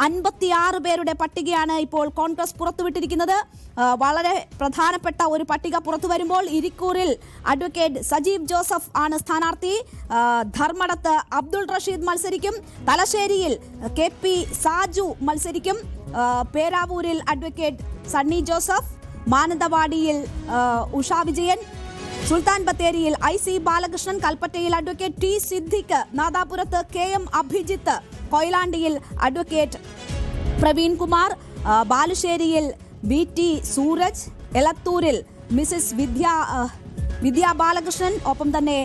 56 പേരുടെ പട്ടികയാണ് ഇപ്പോൾ കോൺഗ്രസ് പുറത്തുവിട്ടിരിക്കുന്നത്. വളരെ പ്രധാനപ്പെട്ട ഒരു പട്ടിക പുറത്തു വരുമ്പോൾ ഇരിക്കൂറിൽ അഡ്വക്കേറ്റ് സജീവ് ജോസഫ് ആണ് സ്ഥാനാർത്ഥി. ധർമ്മടത്ത് അബ്ദുൾ റഷീദ് മത്സരിക്കും. തലശ്ശേരിയിൽ KP സാജു മത്സരിക്കും. പേരാവൂരിൽ അഡ്വക്കേറ്റ് സണ്ണി ജോസഫ്. മാനന്തവാടിയിൽ ഉഷാ വിജയൻ. സുൽത്താൻ ബത്തേരിയിൽ IC ബാലകൃഷ്ണൻ. കൽപ്പറ്റയിൽ അഡ്വക്കേറ്റ് T സിദ്ദിഖ്. നാദാപുരത്ത് KM അഭിജിത്ത്. കൊയിലാണ്ടിയിൽ അഡ്വക്കേറ്റ് പ്രവീൺ കുമാർ. ബാലുശ്ശേരിയിൽ BT സൂരജ്. എലത്തൂരിൽ മിസസ് വിദ്യ ബാലകൃഷ്ണൻ. ഒപ്പം തന്നെ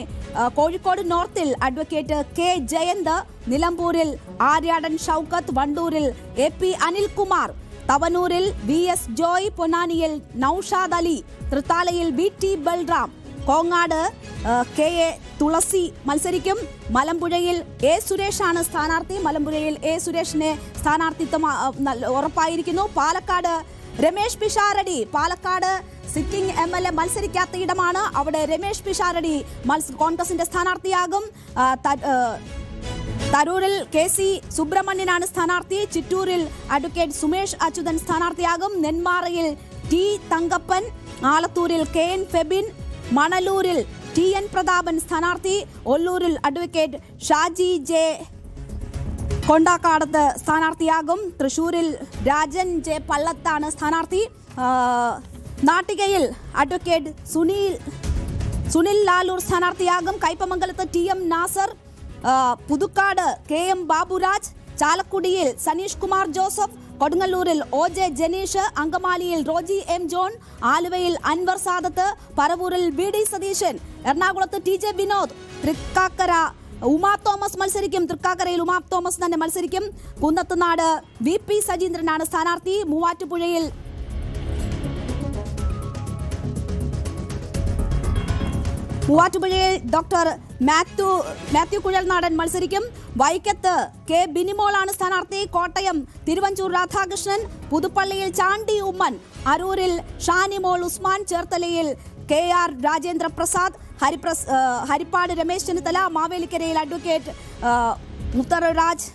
കോഴിക്കോട് നോർത്തിൽ അഡ്വക്കേറ്റ് K ജയന്ത്. നിലമ്പൂരിൽ ആര്യാടൻ ഷൗക്കത്ത്. വണ്ടൂരിൽ AP അനിൽകുമാർ. തവനൂരിൽ VS ജോയ്. പൊന്നാനിയിൽ നൌഷാദ് അലി. തൃത്താലയിൽ BT ബൽറാം. കോങ്ങാട് KA തുളസി മത്സരിക്കും. മലമ്പുഴയിൽ A സുരേഷാണ് സ്ഥാനാർത്ഥി. മലമ്പുഴയിൽ A സുരേഷിനെ സ്ഥാനാർത്ഥിത്വം ഉറപ്പായിരിക്കുന്നു. പാലക്കാട് രമേശ് പിഷാരടി. പാലക്കാട് സിറ്റിംഗ് MLA മത്സരിക്കാത്ത ഇടമാണ്. അവിടെ രമേശ് പിഷാരടി കോൺഗ്രസിന്റെ സ്ഥാനാർത്ഥിയാകും. തരൂരിൽ KC സുബ്രഹ്മണ്യനാണ് സ്ഥാനാർത്ഥി. ചിറ്റൂരിൽ അഡ്വക്കേറ്റ് സുമേഷ് അച്യുതൻ സ്ഥാനാർത്ഥിയാകും. നെന്മാറയിൽ T തങ്കപ്പൻ. ആലത്തൂരിൽ KN ഫെബിൻ. മണലൂരിൽ TN പ്രതാപൻ സ്ഥാനാർത്ഥി. ഒല്ലൂരിൽ അഡ്വക്കേറ്റ് ഷാജി J കൊണ്ടാക്കാടത്ത് സ്ഥാനാർത്ഥിയാകും. തൃശൂരിൽ രാജൻ J പള്ളത്താണ് സ്ഥാനാർത്ഥി. നാട്ടികയിൽ അഡ്വക്കേറ്റ് സുനിൽ ലാലൂർ സ്ഥാനാർത്ഥിയാകും. കയ്പമംഗലത്ത് TM നാസർ. പുതുക്കാട് KM ബാബുരാജ്. ചാലക്കുടിയിൽ സനീഷ് കുമാർ ജോസഫ്. കൊടുങ്ങല്ലൂരിൽ OJ ജനീഷ്. അങ്കമാലിയിൽ റോജി M ജോൺ. ആലുവയിൽ അൻവർ സാദത്ത്. പറവൂരിൽ BD സതീശൻ. എറണാകുളത്ത് TJ വിനോദ്. തൃക്കാക്കര ഉമാ തോമസ് മത്സരിക്കും. തൃക്കാക്കരയിൽ ഉമാ തോമസ് തന്നെ മത്സരിക്കും. കുന്നത്തുനാട് VP സജീന്ദ്രനാണ് സ്ഥാനാർത്ഥി. മൂവാറ്റുപുഴയിൽ ഡോക്ടർ മാത്യു കുഴൽനാടൻ മത്സരിക്കും. വൈക്കത്ത് K ബിനിമോളാണ് സ്ഥാനാർത്ഥി. കോട്ടയം തിരുവഞ്ചൂർ രാധാകൃഷ്ണൻ. പുതുപ്പള്ളിയിൽ ചാണ്ടി ഉമ്മൻ. അരൂരിൽ ഷാനിമോൾ ഉസ്മാൻ. ചേർത്തലയിൽ KR രാജേന്ദ്ര പ്രസാദ്. ഹരിപ്പാട് രമേശ് ചെന്നിത്തല. മാവേലിക്കരയിൽ അഡ്വക്കേറ്റ് മുത്തറരാജ്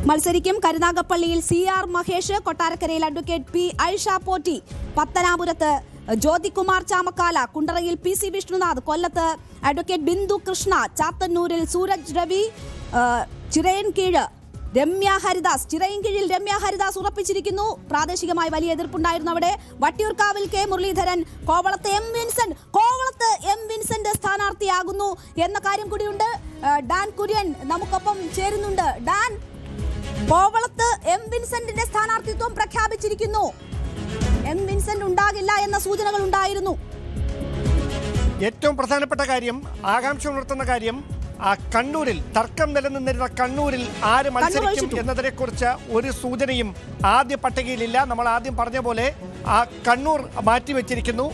മത്സരിക്കും. കരുനാഗപ്പള്ളിയിൽ CR മഹേഷ്. കൊട്ടാരക്കരയിൽ അഡ്വക്കേറ്റ് P ഐഷ പോറ്റി. പത്തനാപുരത്ത് ജ്യോതികുമാർ ചാമക്കാല. കുണ്ടറയിൽ PC വിഷ്ണുനാഥ്. കൊല്ലത്ത് അഡ്വക്കേറ്റ് ബിന്ദു കൃഷ്ണ. ചാത്തന്നൂരിൽ സൂരജ് രവി. ചിറയൻകീഴ് രമ്യ ഹരിദാസ്. ചിറയൻകീഴിൽ രമ്യ ഹരിദാസ് ഉറപ്പിച്ചിരിക്കുന്നു. പ്രാദേശികമായി വലിയ എതിർപ്പുണ്ടായിരുന്നു അവിടെ. വട്ടിയൂർക്കാവിൽ K മുരളീധരൻ. കോവളത്ത് M വിൻസെന്റ് സ്ഥാനാർത്ഥിയാകുന്നു എന്ന കാര്യം കൂടിയുണ്ട്. ഡാൻ കുര്യൻ നമുക്കൊപ്പം ചേരുന്നുണ്ട്. ഡാൻ, കോവളത്ത് M വിൻസെന്റിന്റെ സ്ഥാനാർത്ഥിത്വം പ്രഖ്യാപിച്ചിരിക്കുന്നു. M വിൻസെന്റ് ഉണ്ടാകില്ല എന്ന സൂചനകൾ ഉണ്ടായിരുന്നു. ഏറ്റവും പ്രധാനപ്പെട്ട കാര്യം, ആകാംക്ഷ ഉണർത്തുന്ന കാര്യം, കണ്ണൂരിൽ തർക്കം നിലനിന്നിരുന്ന കണ്ണൂരിൽ ആര് മത്സരിക്കും എന്നതിനെ കുറിച്ച് ഒരു സൂചനയും ആദ്യ പട്ടികയിലില്ല. നമ്മൾ ആദ്യം പറഞ്ഞ പോലെ കണ്ണൂർ മാറ്റിവെച്ചിരിക്കുന്നു.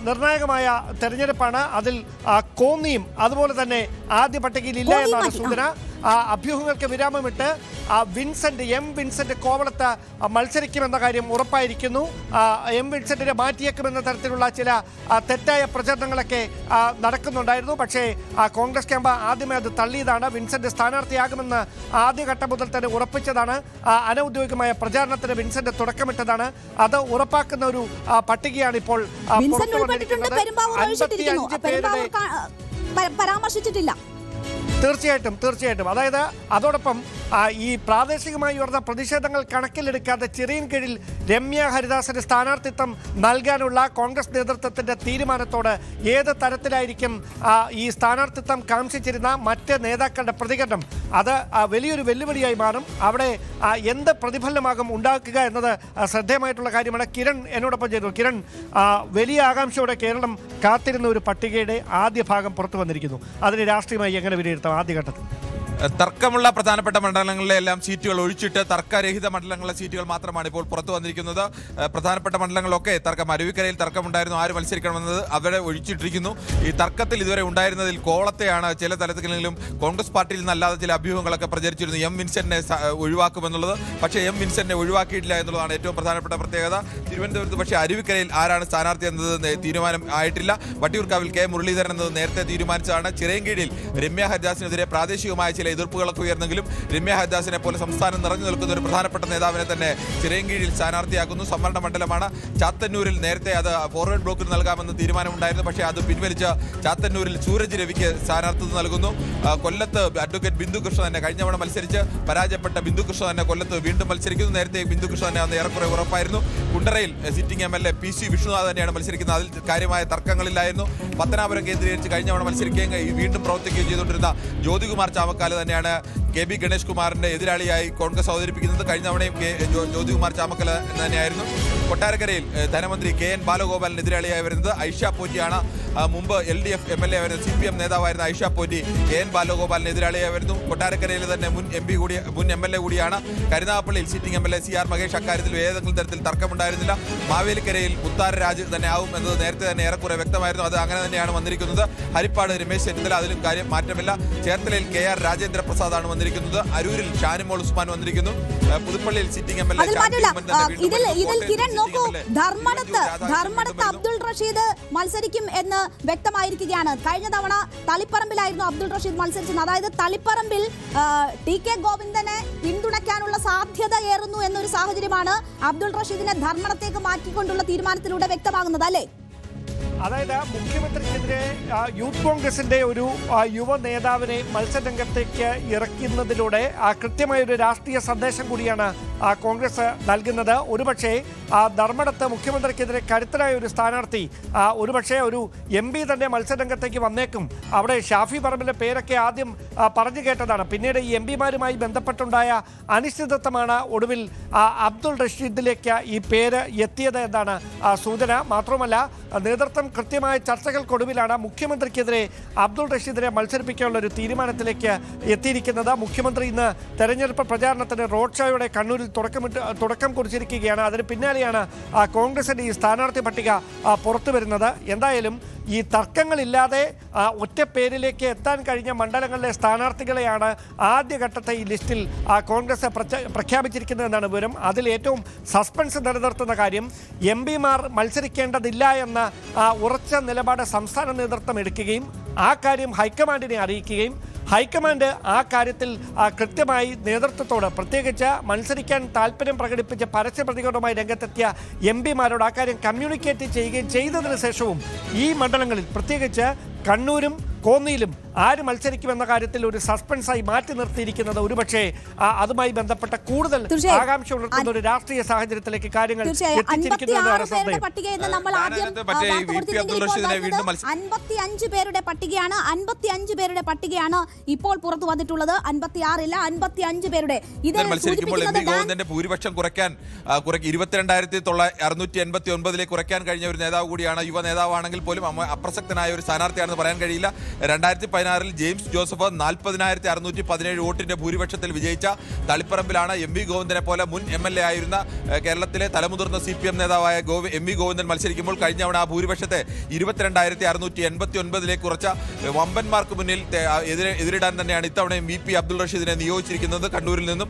നിർണായകമായ തെരഞ്ഞെടുപ്പാണ്. അതിൽ കോന്നിയും അതുപോലെ തന്നെ ആദ്യ പട്ടികയിലില്ല എന്നാണ് സൂചന. അഭ്യൂഹങ്ങൾക്ക് വിരാമമിട്ട് M വിൻസെന്റ് കോവളത്ത് മത്സരിക്കുമെന്ന കാര്യം ഉറപ്പായിരിക്കുന്നു. M വിൻസെന്റിനെ മാറ്റിയേക്കുമെന്ന തരത്തിലുള്ള ചില തെറ്റായ പ്രചരണങ്ങളൊക്കെ നടക്കുന്നുണ്ടായിരുന്നു. പക്ഷേ കോൺഗ്രസ് ക്യാമ്പ് ആദ്യമേ അത് തള്ളിയതാണ്. വിൻസെന്റ് സ്ഥാനാർത്ഥിയാകുമെന്ന് ആദ്യഘട്ടം മുതൽ തന്നെ ഉറപ്പിച്ചതാണ്. അനൌദ്യോഗികമായ പ്രചാരണത്തിന് വിൻസെന്റ് തുടക്കമിട്ടതാണ്. അത് ഉറപ്പാക്കുന്ന ഒരു പട്ടികയാണ് ഇപ്പോൾ പരാമർശിച്ചിട്ടില്ല. തീർച്ചയായിട്ടും. അതായത് അതോടൊപ്പം ഈ പ്രാദേശികമായി ഉയർന്ന പ്രതിഷേധങ്ങൾ കണക്കിലെടുക്കാതെ ചിറയൻകീഴിൽ രമ്യ ഹരിദാസിന് സ്ഥാനാർത്ഥിത്വം നൽകാനുള്ള കോൺഗ്രസ് നേതൃത്വത്തിന്റെ തീരുമാനത്തോട് ഏത് തരത്തിലായിരിക്കും ഈ സ്ഥാനാർത്ഥിത്വം കാംക്ഷിച്ചിരുന്ന മറ്റ് നേതാക്കളുടെ പ്രതികരണം, അത് വലിയൊരു വെല്ലുവിളിയായി മാറും. അവിടെ എന്ത് പ്രതിഫലനമാകും ഉണ്ടാക്കുക എന്നത് ശ്രദ്ധേയമായിട്ടുള്ള കാര്യമാണ്. കിരൺ എന്നോടൊപ്പം ചെയ്തു. കിരൺ, വലിയ ആകാംക്ഷയോടെ കേരളം കാത്തിരുന്ന ഒരു പട്ടികയുടെ ആദ്യ ഭാഗം പുറത്തു വന്നിരിക്കുന്നു. അതിന് രാഷ്ട്രീയമായി എങ്ങനെ വിലയിരുത്താം ആദ്യഘട്ടത്തിൽ? തർക്കമുള്ള പ്രധാനപ്പെട്ട മണ്ഡലങ്ങളിലെ എല്ലാം സീറ്റുകൾ ഒഴിച്ചിട്ട് തർക്കരഹിത മണ്ഡലങ്ങളിലെ സീറ്റുകൾ മാത്രമാണ് ഇപ്പോൾ പുറത്തു വന്നിരിക്കുന്നത്. പ്രധാനപ്പെട്ട മണ്ഡലങ്ങളൊക്കെ തർക്കം, അരുവിക്കരയിൽ തർക്കമുണ്ടായിരുന്നു, ആര് മത്സരിക്കണമെന്നത് അവരെ ഒഴിച്ചിട്ടിരിക്കുന്നു. ഈ തർക്കത്തിൽ ഇതുവരെ ഉണ്ടായിരുന്നതിൽ കോവളത്തെയാണ് ചില തലത്തിലെങ്കിലും കോൺഗ്രസ് പാർട്ടിയിൽ നിന്നല്ലാതെ ചില അഭ്യൂഹങ്ങളൊക്കെ പ്രചരിച്ചിരുന്നു M വിൻസെന്റിനെ ഒഴിവാക്കുമെന്നുള്ളത്. പക്ഷേ M വിൻസെന്റിനെ ഒഴിവാക്കിയിട്ടില്ല എന്നുള്ളതാണ് ഏറ്റവും പ്രധാനപ്പെട്ട പ്രത്യേകത. തിരുവനന്തപുരത്ത് പക്ഷേ അരുവിക്കരയിൽ ആരാണ് സ്ഥാനാർത്ഥി എന്നത് തീരുമാനം ആയിട്ടില്ല. വട്ടിയൂർക്കാവിൽ K മുരളീധരൻ എന്നത് നേരത്തെ തീരുമാനിച്ചതാണ്. ചിറയൻകീഴിൽ രമ്യ ഹരിദാസിനെതിരെ പ്രാദേശികമായ ചില ചില എതിർപ്പുകളൊക്കെ ഉയർന്നെങ്കിലും രമ്യ ഹരിദാസിനെ പോലെ സംസ്ഥാനം നിറഞ്ഞു നിൽക്കുന്ന ഒരു പ്രധാനപ്പെട്ട നേതാവിനെ തന്നെ ചിറയൻകീഴിൽ സ്ഥാനാർത്ഥിയാക്കുന്നു. സംവരണ മണ്ഡലമാണ്. ചാത്തന്നൂരിൽ നേരത്തെ അത് ഫോർവേഡ് ബ്ലോക്കിന് നൽകാമെന്ന് തീരുമാനമുണ്ടായിരുന്നു. പക്ഷേ അത് പിൻവലിച്ച ചാത്തന്നൂരിൽ സൂരജ് രവിക്ക് സ്ഥാനാർത്ഥിത്വം നൽകുന്നു. കൊല്ലത്ത് അഡ്വക്കേറ്റ് ബിന്ദു കൃഷ്ണ തന്നെ കഴിഞ്ഞ തവണ മത്സരിച്ച് പരാജയപ്പെട്ട ബിന്ദു കൃഷ്ണ തന്നെ കൊല്ലത്ത് വീണ്ടും മത്സരിക്കുന്നു. നേരത്തെ ബിന്ദു കൃഷ്ണ തന്നെ അന്ന് ഏറെക്കുറെ ഉറപ്പായിരുന്നു. കുണ്ടറയിൽ സിറ്റിംഗ് MLA PC വിഷ്ണുനാഥ് തന്നെയാണ് മത്സരിക്കുന്നത്. അതിൽ കാര്യമായ തർക്കങ്ങളില്ലായിരുന്നു. പത്തനാപുരം കേന്ദ്രീകരിച്ച് കഴിഞ്ഞ തവണ മത്സരിക്കുകയും വീണ്ടും പ്രവർത്തിക്കുകയും ചെയ്തുകൊണ്ടിരുന്ന ജ്യോതികുമാർ ചാമക്കാല തന്നെയാണ് KB ഗണേഷ് കുമാറിന്റെ എതിരാളിയായി കോൺഗ്രസ് അവതരിപ്പിക്കുന്നത്. കഴിഞ്ഞ തവണയും ജ്യോതികുമാർ ചാമക്കല തന്നെയായിരുന്നു. കൊട്ടാരക്കരയിൽ ധനമന്ത്രി KN ബാലഗോപാലിന് എതിരാളിയായി വരുന്നത് ഐഷ പോറ്റിയാണ്. മുമ്പ് LDF MLA ആയിരുന്ന CPM നേതാവായിരുന്ന ഐഷ പോറ്റി KN ബാലഗോപാലിന് എതിരാളിയായി വരുന്നു. കൊട്ടാരക്കരയിൽ തന്നെ മുൻ MLA കൂടിയാണ്. കരുനാഗപ്പള്ളിയിൽ സിറ്റിംഗ് MLA CR മഹേഷ് അക്കാര്യത്തിൽ ഏതെങ്കിലും തരത്തിൽ തർക്കമുണ്ടായിരുന്നില്ല. മാവേലിക്കരയിൽ മുത്താര രാജ് തന്നെ ആവും എന്നത് നേരത്തെ തന്നെ ഏറെക്കുറെ വ്യക്തമായിരുന്നു. അത് അങ്ങനെ തന്നെയാണ് വന്നിരിക്കുന്നത്. ഹരിപ്പാട് രമേശ് ചെന്നിത്തല, അതിലും കാര്യം മാറ്റമില്ല. ചേർത്തലയിൽ KR രാജേന്ദ്ര പ്രസാദാണ് വന്നിരിക്കുന്നത്. അരൂരിൽ ഷാനിമോൾ ഉസ്മാൻ വന്നിരിക്കുന്നു. പുതുപ്പള്ളിയിൽ സിറ്റിംഗ് MLA ധർമ്മടത്ത് അബ്ദുൾ റഷീദ് മത്സരിക്കും എന്ന് വ്യക്തമായിരിക്കുകയാണ്. കഴിഞ്ഞ തവണ തളിപ്പറമ്പിലായിരുന്നു അബ്ദുൾ റഷീദ് മത്സരിച്ചത്. അതായത് തളിപ്പറമ്പിൽ TK ഗോവിന്ദനെ പിന്തുണയ്ക്കാനുള്ള സാധ്യത ഏറുന്നു എന്നൊരു സാഹചര്യമാണ് അബ്ദുൾ റഷീദിനെ ധർമ്മടത്തേക്ക് മാറ്റിക്കൊണ്ടുള്ള തീരുമാനത്തിലൂടെ വ്യക്തമാകുന്നത്, അല്ലേ? അതായത് മുഖ്യമന്ത്രിക്കെതിരെ യൂത്ത് കോൺഗ്രസിന്റെ ഒരു യുവ നേതാവിനെ മത്സരരംഗത്തേക്ക് ഇറക്കുന്നതിലൂടെ കൃത്യമായൊരു രാഷ്ട്രീയ സന്ദേശം കൂടിയാണ് കോൺഗ്രസ് നൽകുന്നത്. ഒരുപക്ഷെ ധർമ്മടത്ത് മുഖ്യമന്ത്രിക്കെതിരെ കരുത്തരായ ഒരു സ്ഥാനാർത്ഥി, ഒരുപക്ഷെ ഒരു MP തന്നെ മത്സരരംഗത്തേക്ക് വന്നേക്കും. അവിടെ ഷാഫി പറമ്പിന്റെ പേരൊക്കെ ആദ്യം പറഞ്ഞു കേട്ടതാണ്. പിന്നീട് ഈ MP മാരുമായി ബന്ധപ്പെട്ടുണ്ടായ അനിശ്ചിതത്വമാണ് ഒടുവിൽ അബ്ദുൾ റഷീദിലേക്ക് ഈ പേര് എത്തിയത് എന്നാണ് സൂചന. മാത്രമല്ല നേതൃത്വം കൃത്യമായ ചർച്ചകൾക്കൊടുവിലാണ് മുഖ്യമന്ത്രിക്കെതിരെ അബ്ദുൾ റഷീദിനെ മത്സരിപ്പിക്കാനുള്ള ഒരു തീരുമാനത്തിലേക്ക് എത്തിയിരിക്കുന്നത്. മുഖ്യമന്ത്രി ഇന്ന് തെരഞ്ഞെടുപ്പ് പ്രചാരണത്തിന് റോഡ് ഷോയോടെ കണ്ണൂരിൽ തുടക്കം കുറിച്ചിരിക്കുകയാണ്. അതിന് പിന്നാലെയാണ് കോൺഗ്രസിന്റെ ഈ സ്ഥാനാർത്ഥി പട്ടിക പുറത്തു വരുന്നത്. എന്തായാലും ഈ തർക്കങ്ങളില്ലാതെ ഒറ്റ പേരിലേക്ക് എത്താൻ കഴിഞ്ഞ മണ്ഡലങ്ങളിലെ സ്ഥാനാർത്ഥികളെയാണ് ആദ്യഘട്ടത്തെ ഈ ലിസ്റ്റിൽ കോൺഗ്രസ് പ്രഖ്യാപിച്ചിരിക്കുന്നതെന്നാണ് വിവരം. അതിൽ ഏറ്റവും സസ്പെൻസ് നിലനിർത്തുന്ന കാര്യം MP മാർ മത്സരിക്കേണ്ടതില്ല എന്ന ഉറച്ച നിലപാട് സംസ്ഥാന നേതൃത്വം എടുക്കുകയും ആ കാര്യം ഹൈക്കമാൻഡിനെ അറിയിക്കുകയും ഹൈക്കമാൻഡ് ആ കാര്യത്തിൽ കൃത്യമായി നേതൃത്വത്തോട്, പ്രത്യേകിച്ച് മത്സരിക്കാൻ താല്പര്യം പ്രകടിപ്പിച്ച് പരസ്യ പ്രതികരണവുമായി രംഗത്തെത്തിയ MP മാരോട് ആ കാര്യം കമ്മ്യൂണിക്കേറ്റ് ചെയ്യുകയും ചെയ്തതിനു ശേഷവും ഈ മണ്ഡലങ്ങളിൽ, പ്രത്യേകിച്ച് കണ്ണൂരും കോന്നിയിലും ആര് മത്സരിക്കുമെന്ന കാര്യത്തിൽ ഒരു സസ്പെൻസായി മാറ്റി നിർത്തിയിരിക്കുന്നത് ഒരുപക്ഷെ അതുമായി ബന്ധപ്പെട്ട കൂടുതൽ ആകാംക്ഷ ഉണർത്തുന്ന ഒരു രാഷ്ട്രീയ സാഹചര്യത്തിലേക്ക് കാര്യങ്ങൾ എത്തിച്ചിരിക്കുന്നതാണ്. 55 പേരുടെ പട്ടികയാണ് 55 പേരുടെ പട്ടികയാണ് ഇപ്പോൾ പുറത്തു വന്നിട്ടുള്ളത്. 56 55 പേരുടെ ഭൂരിപക്ഷം കുറയ്ക്കാൻ 22,689 കുറയ്ക്കാൻ കഴിഞ്ഞ ഒരു നേതാവ് കൂടിയാണ്. യുവ നേതാവാണെങ്കിൽ പോലും അപ്രസക്തനായ ഒരു സ്ഥാനാർത്ഥിയാണെന്ന് പറയാൻ കഴിയില്ല. 2016 ജെയിംസ് ജോസഫ് 40,617 വോട്ടിന്റെ ഭൂരിപക്ഷത്തിൽ വിജയിച്ച തളിപ്പറമ്പിലാണ് MP ഗോവിന്ദനെ പോലെ മുൻ MLA ആയിരുന്ന കേരളത്തിലെ തലമുതിർന്ന CPM നേതാവായ MP ഗോവിന്ദൻ മത്സരിക്കുമ്പോൾ കഴിഞ്ഞ തവണ ആ ഭൂരിപക്ഷത്തെ 22,689 കുറച്ച വമ്പന്മാർക്ക് മുന്നിൽ എതിരിടാൻ തന്നെയാണ് ഇത്തവണയും VP അബ്ദുൾ റഷീദിനെ നിയോഗിച്ചിരിക്കുന്നത് കണ്ണൂരിൽ നിന്നും.